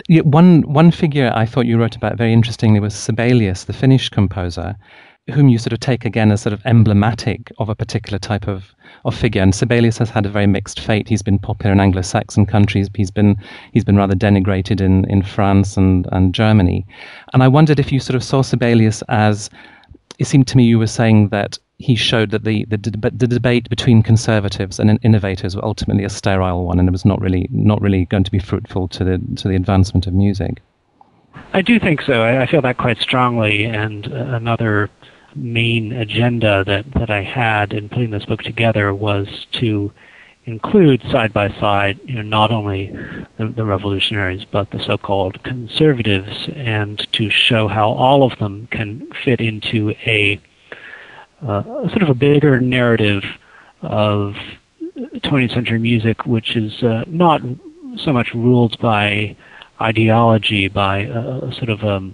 Yeah, one figure I thought you wrote about very interestingly was Sibelius, the Finnish composer, whom you sort of take again as sort of emblematic of a particular type of figure. And Sibelius has had a very mixed fate. He's been popular in Anglo-Saxon countries. He's been rather denigrated in France and Germany. And I wondered if you sort of saw Sibelius as, it seemed to me you were saying that he showed that the debate between conservatives and innovators was ultimately a sterile one, and it was not really going to be fruitful to the advancement of music. I do think so. I feel that quite strongly, and another main agenda that I had in putting this book together was to include side by side, not only the revolutionaries but the so-called conservatives, and to show how all of them can fit into a sort of a bigger narrative of 20th century music, which is not so much ruled by ideology, by sort of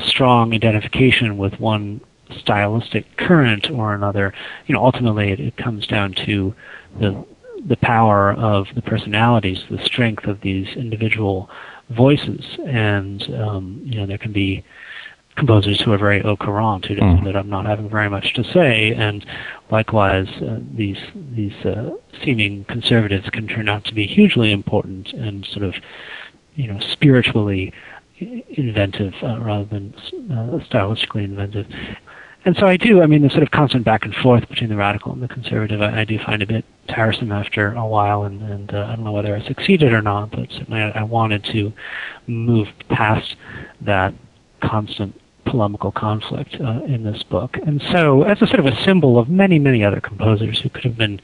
strong identification with one stylistic current or another. Ultimately it comes down to the power of the personalities, the strength of these individual voices, and there can be composers who are very au courant, who don't that I'm not having very much to say, and likewise these seeming conservatives can turn out to be hugely important and sort of spiritually inventive rather than stylistically inventive. And so I do, the sort of constant back and forth between the radical and the conservative, I do find a bit tiresome after a while, and I don't know whether I succeeded or not, but certainly I wanted to move past that constant polemical conflict in this book. And so, as a sort of a symbol of many, many other composers who could have been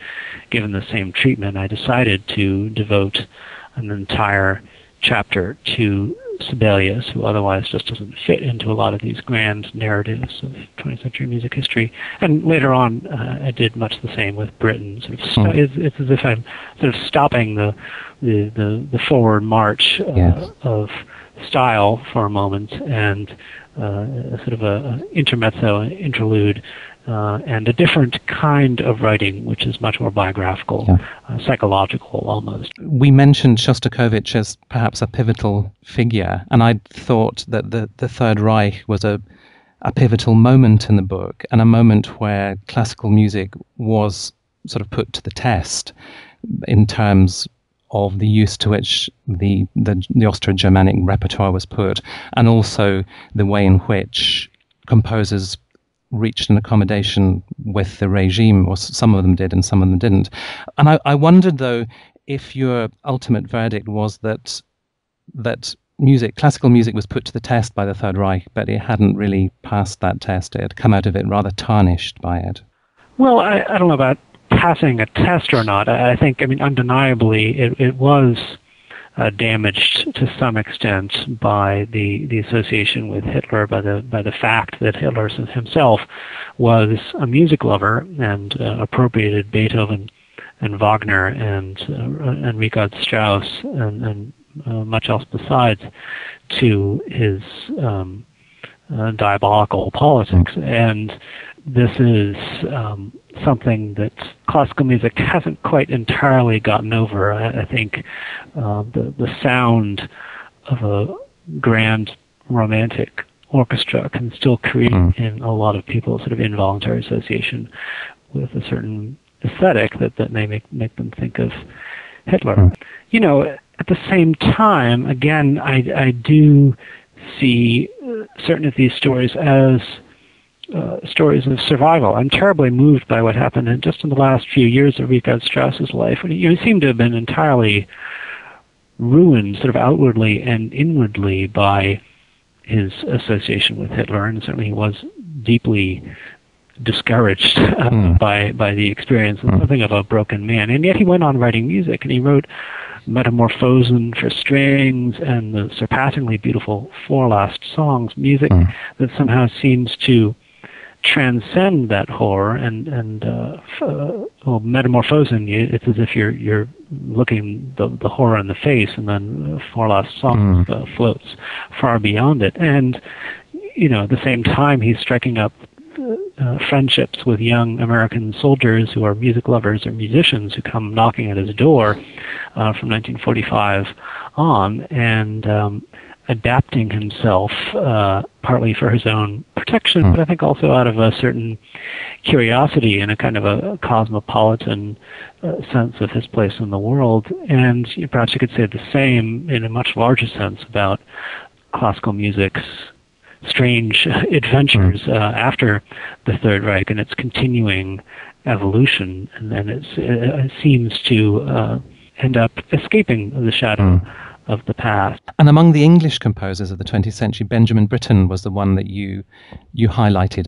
given the same treatment, I decided to devote an entire chapter to Sibelius, who otherwise just doesn't fit into a lot of these grand narratives of 20th century music history. And later on, I did much the same with Britten. It's as if I'm sort of stopping the forward march of style for a moment, and sort of a intermezzo, an interlude, and a different kind of writing, which is much more biographical, psychological almost. We mentioned Shostakovich as perhaps a pivotal figure, and I thought that the Third Reich was a pivotal moment in the book, and a moment where classical music was sort of put to the test in terms of the use to which the Austro-Germanic repertoire was put, and also the way in which composers reached an accommodation with the regime, or some of them did and some of them didn't. And I wondered, though, if your ultimate verdict was that classical music was put to the test by the Third Reich, but it hadn't really passed that test. It had come out of it rather tarnished by it. Well, I don't know about passing a test or not. I think, undeniably, it was damaged to some extent by the association with Hitler, by the fact that Hitler himself was a music lover and appropriated Beethoven and Wagner and Richard Strauss and much else besides to his diabolical politics. And this is something that classical music hasn't quite entirely gotten over. I think the sound of a grand romantic orchestra can still create in a lot of people sort of involuntary association with a certain aesthetic that may make them think of Hitler. At the same time, again, I do see certain of these stories as stories of survival. I'm terribly moved by what happened just in the last few years of Richard Strauss's life. He seemed to have been entirely ruined, sort of outwardly and inwardly, by his association with Hitler, and certainly he was deeply discouraged by the experience of something of a broken man. And yet he went on writing music, and he wrote Metamorphosen for strings and the surpassingly beautiful four last songs, music that somehow seems to transcend that horror and Metamorphosen, it's as if you're looking the horror in the face, and then four last songs floats far beyond it. And at the same time, he's striking up friendships with young American soldiers who are music lovers or musicians who come knocking at his door from 1945 on, and adapting himself partly for his own protection, but I think also out of a certain curiosity and a kind of a cosmopolitan sense of his place in the world. And perhaps you could say the same in a much larger sense about classical music's strange adventures after the Third Reich and its continuing evolution. And then it seems to end up escaping the shadow of the past. And among the English composers of the 20th century, Benjamin Britten was the one that you highlighted.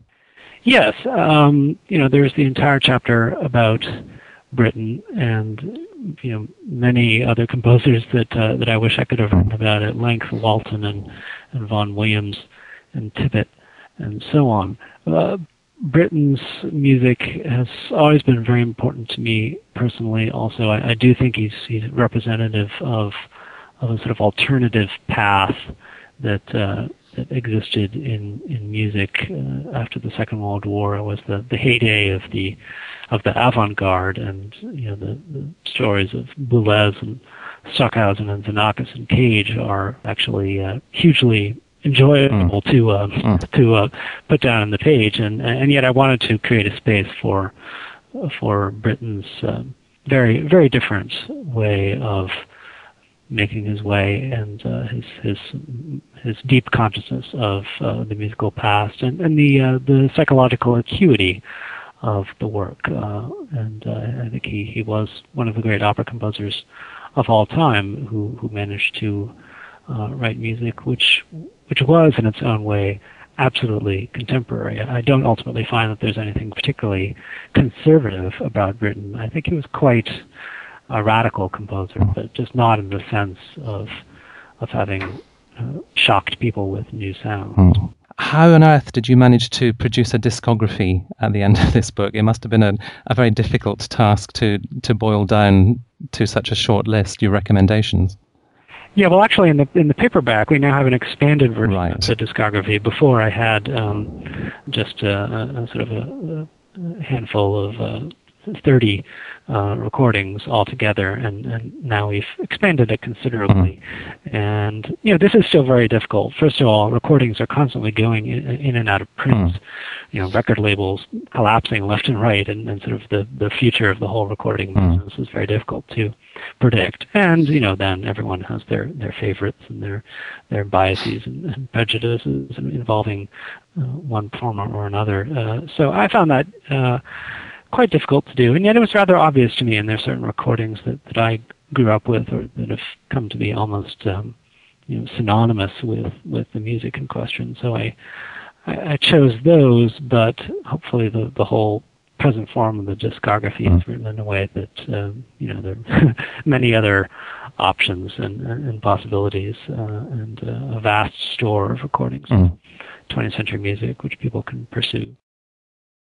Yes, there's the entire chapter about Britten, and many other composers that I wish I could have written about at length: Walton and Vaughan Williams and Tippett and so on. Britten's music has always been very important to me personally. Also, I do think he's representative of a sort of alternative path that existed in music after the Second World War. It was the heyday of the avant-garde, and the stories of Boulez and Stockhausen and Xenakis and Cage are actually hugely enjoyable to put down on the page, and yet I wanted to create a space for Britten's very, very different way of making his way, and his deep consciousness of the musical past and the psychological acuity of the work. And I think he was one of the great opera composers of all time who managed to write music which was in its own way absolutely contemporary. I don't ultimately find that there's anything particularly conservative about Britten. I think he was quite a radical composer, but just not in the sense of having shocked people with new sounds. How on earth did you manage to produce a discography at the end of this book? It must have been a very difficult task to boil down to such a short list your recommendations. Yeah, well, actually, in the paperback, we now have an expanded version of the discography. Before, I had just a sort of a handful of 30 recordings altogether, and now we've expanded it considerably. And this is still very difficult. First of all, recordings are constantly going in and out of print. Record labels collapsing left and right, and sort of the future of the whole recording business is very difficult to predict. And then everyone has their favorites and their biases and prejudices involving one form or another. So I found that quite difficult to do, and yet it was rather obvious to me, and there are certain recordings that I grew up with or that have come to be almost synonymous with the music in question. So I chose those, but hopefully the whole present form of the discography is written in a way that there are many other options and possibilities, and a vast store of recordings of 20th century music which people can pursue.